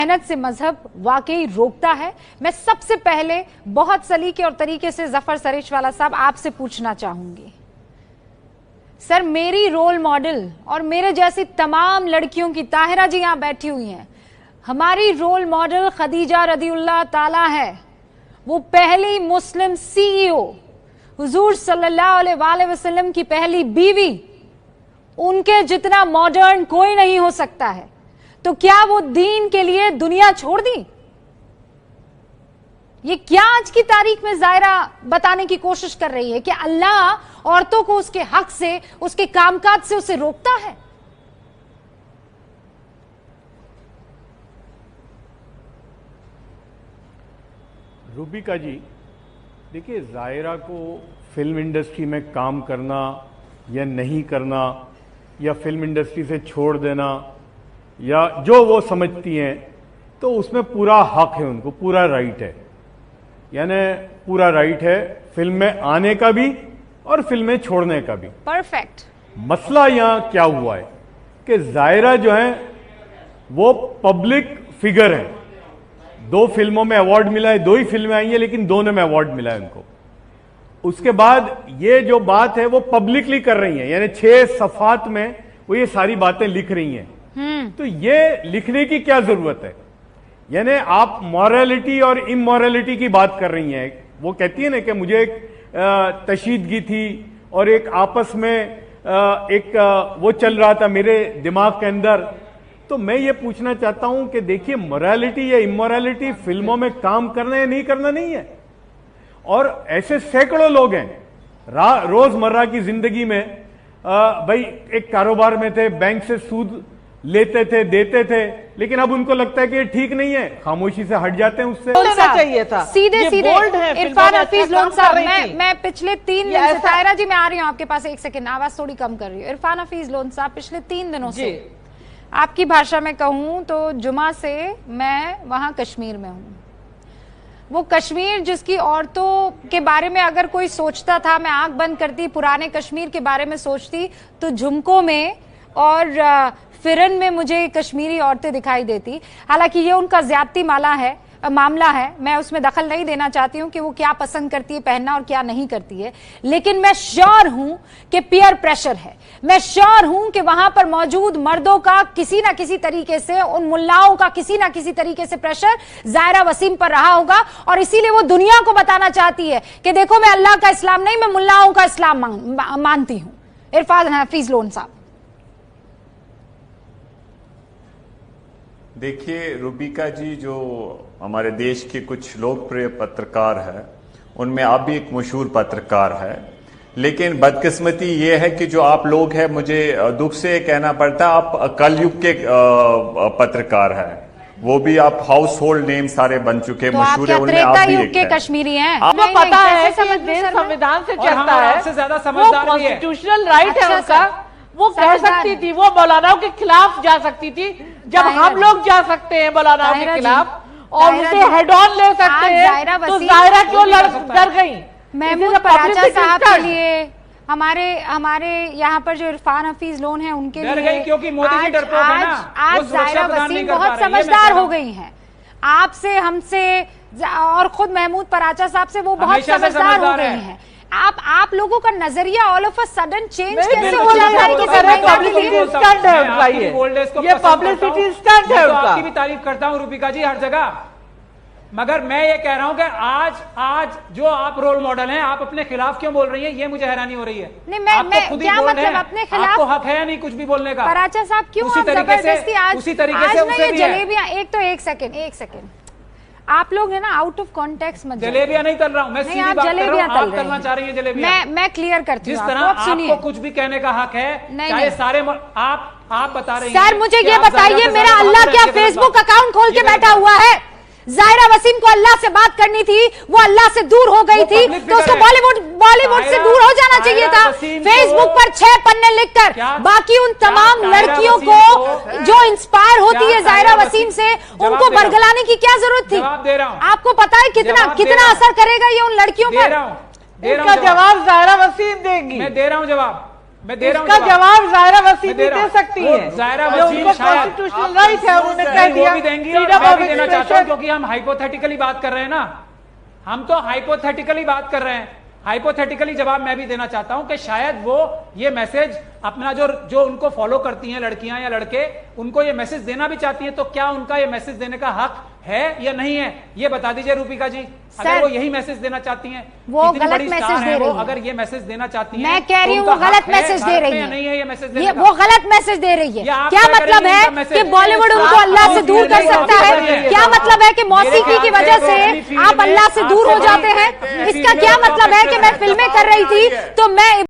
मेहनत से मजहब वाकई रोकता है। मैं सबसे पहले बहुत सलीके और तरीके से जफर सरेशवाला साहब आपसे पूछना चाहूंगी, सर मेरी रोल मॉडल और मेरे जैसी तमाम लड़कियों की, ताहिरा जी यहां बैठी हुई हैं, हमारी रोल मॉडल खदीजा रदियल्लाहु ताला है। वो पहली मुस्लिम सीईओ, हुजूर सल्लल्लाहु अलैहि वसल्लम की पहली बीवी, उनके जितना मॉडर्न कोई नहीं हो सकता है। तो क्या वो दीन के लिए दुनिया छोड़ दी? ये क्या आज की तारीख में जायरा बताने की कोशिश कर रही है कि अल्लाह औरतों को उसके हक से, उसके कामकाज से उसे रोकता है? रूबिका जी, देखिए, जायरा को फिल्म इंडस्ट्री में काम करना या नहीं करना, या फिल्म इंडस्ट्री से छोड़ देना, या जो वो समझती हैं, तो उसमें पूरा हक है, उनको पूरा राइट है। यानी पूरा राइट है फिल्म में आने का भी और फिल्म में छोड़ने का भी। परफेक्ट। मसला यहां क्या हुआ है कि जायरा जो है वो पब्लिक फिगर है। 2 फिल्मों में अवार्ड मिला है, 2 ही फिल्में आई हैं, लेकिन दोनों में अवार्ड मिला है उनको। उसके बाद ये जो बात है वो पब्लिकली कर रही है, यानी 6 सफात में वो ये सारी बातें लिख रही हैं। तो ये लिखने की क्या जरूरत है? यानी आप मॉरलिटी और इमोरलिटी की बात कर रही हैं। वो कहती है ना कि मुझे एक तशीदगी थी और एक आपस में एक वो चल रहा था मेरे दिमाग के अंदर। तो मैं ये पूछना चाहता हूं कि देखिए, मोरालिटी या इमोरलिटी फिल्मों में काम करना या नहीं करना नहीं है। और ऐसे सैकड़ों लोग हैं रोजमर्रा की जिंदगी में, भाई एक कारोबार में थे, बैंक से सूद लेते थे, देते थे, लेकिन अब उनको लगता है कि ये ठीक नहीं है, खामोशी से हट जाते हैं उससे। चाहिए था सीधे सीधे इरफान हफीज लोन साहब, मैं पिछले 3 दिन से, ताहिरा जी मैं आ रही हूं आपके पास, 1 सेकंड, आवाज थोड़ी कम कर रही हूँ। इरफान हफीज लोन साहब, पिछले 3 दिनों से आपकी भाषा में कहूं तो जुमा से मैं वहां कश्मीर में हूं। वो कश्मीर जिसकी औरतों के बारे में अगर कोई सोचता था, मैं आंख बंद करती, पुराने कश्मीर के बारे में सोचती, तो झुमकों में और फिरन में मुझे कश्मीरी औरतें दिखाई देती। हालांकि ये उनका ज्यादती मामला है, मैं उसमें दखल नहीं देना चाहती हूं कि वो क्या पसंद करती है पहनना और क्या नहीं करती है, लेकिन मैं श्योर हूं कि पीयर प्रेशर है। मैं श्योर हूं कि वहां पर मौजूद मर्दों का किसी ना किसी तरीके से, उन मुल्लाओं का किसी ना किसी तरीके से प्रेशर जायरा वसीम पर रहा होगा, और इसीलिए वो दुनिया को बताना चाहती है कि देखो, मैं अल्लाह का इस्लाम नहीं, मैं मुल्लाओं का इस्लाम मानती हूं। इरफान हफीज लोन साहब। देखिए रूबिका जी, जो हमारे देश के कुछ लोकप्रिय पत्रकार हैं, उनमें आप भी एक मशहूर पत्रकार है, लेकिन बदकिस्मती ये है कि जो आप लोग हैं, मुझे दुख से कहना पड़ता है, आप कलयुग के पत्रकार हैं। वो भी आप हाउस होल्ड नेम सारे बन चुके, तो मशहूर है, उनमें आप भी एक कश्मीरी हैं। आपको पता है कि देश संविधान से चलता है, वो कॉन्स्टिट्यूशनल राइट है उनका। वो कह सकती थी, वो मौलानाओं के खिलाफ जा सकती थी, जब हम लोग जा सकते हैं मौलानाओं के खिलाफ और उसे हेड ऑन ले सकते हैं, तो जायरा क्यों डर गई? महमूद पराचा साहब के लिए, हमारे यहाँ पर जो इरफान हफीज लोन है उनके लिए, क्योंकि मोदी जी डरपोक है ना, आज जायरा वसीम बहुत समझदार हो गई हैं। आपसे, हमसे और खुद महमूद पराचा साहब से वो बहुत समझदार हो गई हैं। आप लोगों का नजरिया all of a sudden change कैसे हो जाता है? पब्लिसिटी स्टंट है उनका, ये पब्लिसिटी स्टंट है उनका। आपकी भी तारीफ करता हूं रूबिका जी हर जगह, मगर मैं ये कह रहा हूं कि आज जो आप रोल मॉडल हैं, आप अपने खिलाफ क्यों बोल रही हैं, ये मुझे हैरानी हो रही है। नहीं, मैं खुद क्या मतलब अपने खिलाफ? आपको हक है या नहीं कुछ भी बोलने का? पराचा साहब क्यों उसी तरीके से ये जलेबियां, एक तो एक सेकंड, आप लोग है ना आउट ऑफ कॉन्टेक्स्ट मत, जलेबियां नहीं तल रहा हूं मैं, सीधी बात कर रहा हूं, आप तलना चाह रही हैं जलेबियां। मैं क्लियर करती हूं, जिस तरह आपको कुछ भी कहने का हक है, चाहे सारे आप बता रहे हैं। सर मुझे ये बताइए, मेरा अल्लाह क्या फेसबुक अकाउंट खोल के बैठा हुआ है? जायरा वसीम को अल्लाह से बात करनी थी, वो अल्लाह से दूर हो गई थी, तो उसको बॉलीवुड से दूर हो जाना चाहिए था। फेसबुक पर 6 पन्ने लिखकर बाकी उन तमाम लड़कियों को जो इंस्पायर होती है जायरा वसीम से, उनको बरगलाने की क्या जरूरत थी? आपको पता है कितना असर करेगा ये उन लड़कियों पर? इसका जवाब जायरा वसीम देंगी। मैं दे रहा हूं जवाब। मैं दे रहा हूं इसका जवाब जायरा वसीम भी दे सकती है। जायरा वसीम शायद कॉन्स्टिट्यूशनल राइट है, उन्होंने कह वो दिया भी देंगी और मैं भी देना चाहता हूं, क्योंकि हम हाइपोथेटिकली बात कर रहे हैं ना, हम तो हाइपोथेटिकली बात कर रहे हैं। हाइपोथेटिकली जवाब मैं भी देना चाहता हूं कि शायद वो ये मैसेज अपना जो उनको फॉलो करती हैं लड़कियां या लड़के, उनको ये मैसेज देना भी चाहती हैं, तो क्या उनका ये मैसेज देने का हक है या नहीं है, ये बता दीजिए रूपिका जी। अगर वो यही मैसेज देना चाहती हैं, वो गलत मैसेज दे रही है। अगर ये मैसेज देना चाहती हैं, मैं कह रही हूँ वो गलत मैसेज दे रही है, नहीं है ये मैसेज, वो गलत मैसेज दे रही है। क्या मतलब है कि बॉलीवुड उनको अल्लाह से दूर कर सकता है? क्या मतलब है कि मौसीकी की वजह से आप अल्लाह से दूर हो जाते हैं? इसका क्या मतलब है कि मैं फिल्में कर रही थी तो मैं